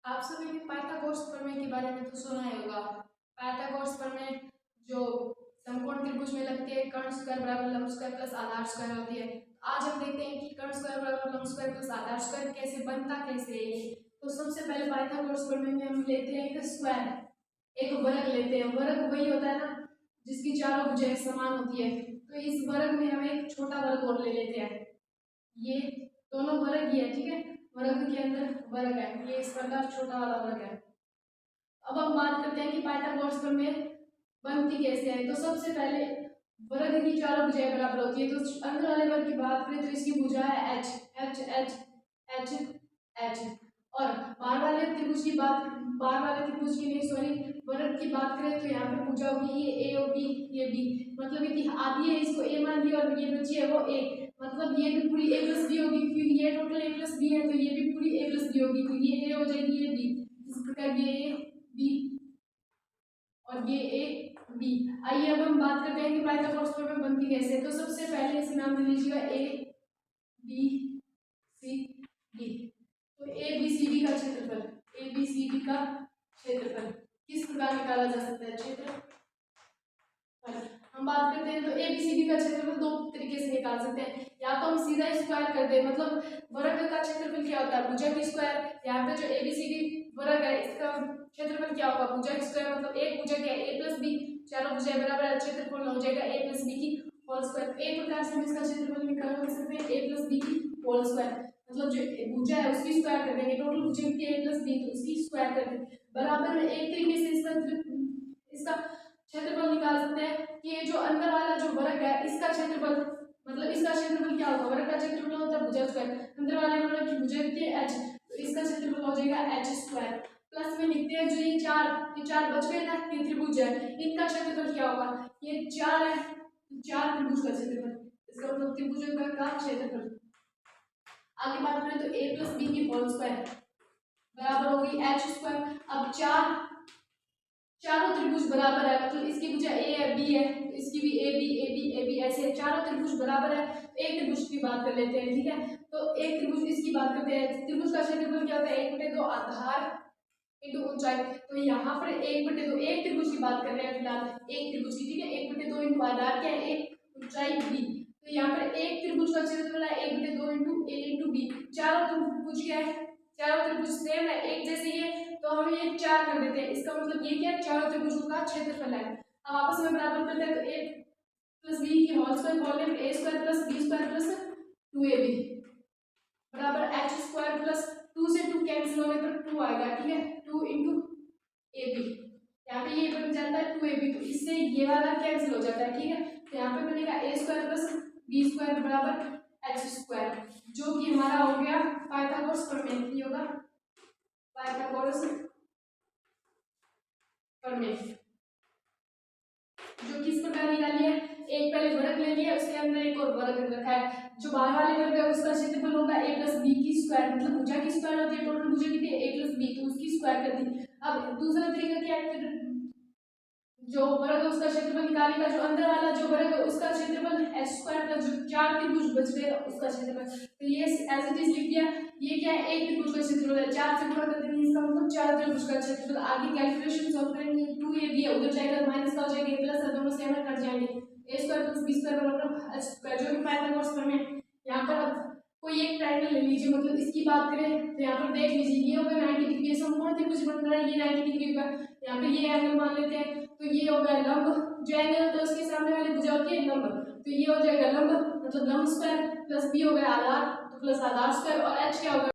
आप सभी ने पाइथागोरस प्रमेय के बारे में तो सुना ही होगा। पाइथागोरस प्रमेय जो समकोण त्रिभुज में लगती है, कर्ण स्क्वायर बराबर लंब स्क्वायर प्लस आधार स्क्वायर होती है। आज हम देखते हैं कि कर्ण स्क्वायर बराबर लंब स्क्वायर प्लस आधार स्क्वायर कैसे बनता कैसे है ये। तो सबसे पहले पाइथागोरस प्रमेय में हम लेते हैं एक स्क्वायर, एक वर्ग लेते हैं। वर्ग वही होता है ना जिसकी चारों भुजाएं समान होती है। तो इस वर्ग में हम एक छोटा वर्ग और ले लेते हैं। ये दोनों वर्ग ही है, ठीक है, वर्ग के अंदर वर्ग है, ये इस प्रकार छोटा वाला वर्ग है। अब हम बात करते हैं कि पाइथागोरस प्रमेय बनती कैसे है। तो सबसे पहले वर्ग की चारों भुजाएं बराबर होती है। तो अंदर वाले वर्ग की बात करें तो इसकी भुजा है H H H H H, और बाहर वाले त्रिभुज की नहीं सॉरी वर्ग की बात करें तो यहाँ पे भुजा होगी ये ए और बी, ये बी, मतलब ये आधी है इसको ए मान लिया और ये बची है वो ए, मतलब ये भी पूरी ए प्लस बी होगी क्योंकि ये टोटल ए प्लस बी है, तो ये भी पूरी ए प्लस बी होगी, तो ये ए हो जाएगी ये बी, इस प्रकार ये ए बी और ये ए बी। आइए अब हम बात करते हैं कि पाइथागोरस प्रमेय बनती कैसे है। तो सबसे पहले इसे नाम दे लीजिएगा ए बी सी डी। तो ए बी सी डी का क्षेत्रफल, ए बी सी डी का क्षेत्रफल किस प्रकार निकाला जा सकता है? क्षेत्रफल हम बात करते हैं तो ए बी सी डी का क्षेत्रफल दो तरीके से निकाल सकते हैं। या तो हम सीधा स्क्वायर कर दे, मतलब वर्ग का क्षेत्रफल क्या होता है? भुजा की स्क्वायर। यहाँ पे जो ए बी सी डी वर्ग है इसका क्षेत्रफल क्या होगा? भुजा की स्क्वायर, मतलब एक भुजा क्या है? ए प्लस बी, चारों भुजाएं बराबर है, क्षेत्रफल हो जाएगा ए प्लस बी की होल स्क्वायर। एक प्रकार से हम इसका क्षेत्रफल निकाल सकते हैं ए प्लस बी की होल स्क्वायर, मतलब जो भुजा है उसकी स्क्वायर कर देंगे, टोटल भुजा की ए प्लस बी तो उसकी स्क्वायर कर देंगे बराबर में। एक तरीके से इसका क्षेत्रफल निकाल सकते हैं कि ये जो अंदर वाला जो वर्ग है इसका क्षेत्रफल, मतलब इसका क्षेत्रफल क्या होगा? वर्ग का क्षेत्रफल होता है भुजा स्क्वायर, अंदर वाले वर्ग की भुजा कितनी है? एच, तो इसका क्षेत्रफल हो जाएगा एच स्क्वायर। प्लस में लिखते हैं जो ये चार बच गए ना, ये त्रिभुज है, इनका क्षेत्रफल क्या होगा? ये चार है, चार त्रिभुज का क्षेत्रफल, इसका मतलब त्रिभुज का क्षेत्रफल। आगे बात करें तो ए प्लस बी की होल स्क्वायर बराबर होगी एच स्क्वायर। अब चारों त्रिभुज बराबर है, मतलब इसकी भुजा ए है बी है तो इसकी भी ए बी ऐसे चारों त्रिभुज बराबर है। तो एक त्रिभुज की बात कर लेते हैं, ठीक है, तो एक त्रिभुज इसकी बात करते हैं। त्रिभुज का क्षेत्रफल क्या होता है? 1/2 आधार इंटू ऊंचाई। तो यहाँ पर 1/2 एक त्रिभुज की बात कर रहे हैं फिलहाल, एक त्रिभुज की, ठीक है, 1/2 इंटू आधार क्या है? एक, ऊंचाई बी। तो यहाँ पर एक त्रिभुज का क्षेत्रफल है 1/2 इंटू ए इंटू बी। चारों त्रिभुज क्या है? चारों त्रिभुज सेम है, एक जैसे ही है, तो हम ये 4 कर देते हैं, इसका मतलब ये क्या है? चारों त्रिभुजों का क्षेत्रफल है। अब आपस में बराबर करते हैं तो ए प्लस बी की होल स्क्वायर बोल रहे हैं, A square plus B square plus 2ab बराबर एच स्क्वायर प्लस 2 से 2 कैंसिल होने पर 2 आएगा, ठीक है, 2 इंटू ए बी। यहाँ पे ये बन जाता है 2ab, तो इससे ये वाला कैंसिल हो जाता है, ठीक है, तो यहाँ पे बनेगा ए स्क्वायर प्लस बी स्क्वायर बराबर एच स्क्वायर, जो कि हमारा हो गया पाइथागोरस प्रमेय। की होगा पाइथागोरस प्रमेय, जो किस प्रकार निकाली है? एक पहले वर्ग ले लिया, उसके अंदर एक और वर्ग रखा है। जो बाहर वाले वर्ग है उसका क्षेत्रफल होगा ए प्लस बी की स्क्वायर, मतलब भुजा की स्क्वायर होती है, टोटल भुजा कितनी है? ए प्लस बी, तो उसकी स्क्वायर कर दी। अब दूसरा तरीका क्या है? जो वर्ग है उसका क्षेत्रफल निकालने का, जो अंदर वाला जो वर्ग है उसका क्षेत्रफल एच स्क्वायर प्लस जो चार त्रिभुज बच गए उसका क्षेत्रफल, तो ये एज इट इज लिख दिया। ये क्या है? एक त्रिभुज का क्षेत्रफल है, चार से गुणा कर देंगे, इसका मतलब चार त्रिभुज का क्षेत्रफल। आगे कैलकुलेशन सॉल्व करेंगे, 2ab है उधर जाएगा माइनस का हो जाएगा, ए प्लस है, दोनों सेम कट जाएंगे, ए स्क्वायर प्लस बी स्क्वायर बराबर एच स्क्वायर, जो कि पाइथागोरस प्रमेय। यहाँ पर अब कोई एक ट्रायंगल ले लीजिए, मतलब इसकी बात करें तो यहाँ पर देख लीजिए ये होगा 90 डिग्री, समकोण त्रिभुज बन रहा है, ये 90 डिग्री का, यहाँ पे ये एंगल मान लेते हैं, तो ये हो गया लंब, जो एंगल होता है उसके सामने वाली भुजा होती है लंब, तो ये हो जाएगा लंब, मतलब लंब स्क्वायर प्लस बी हो गया आधार, तो प्लस आधार स्क्वायर, और एच क्या होगा?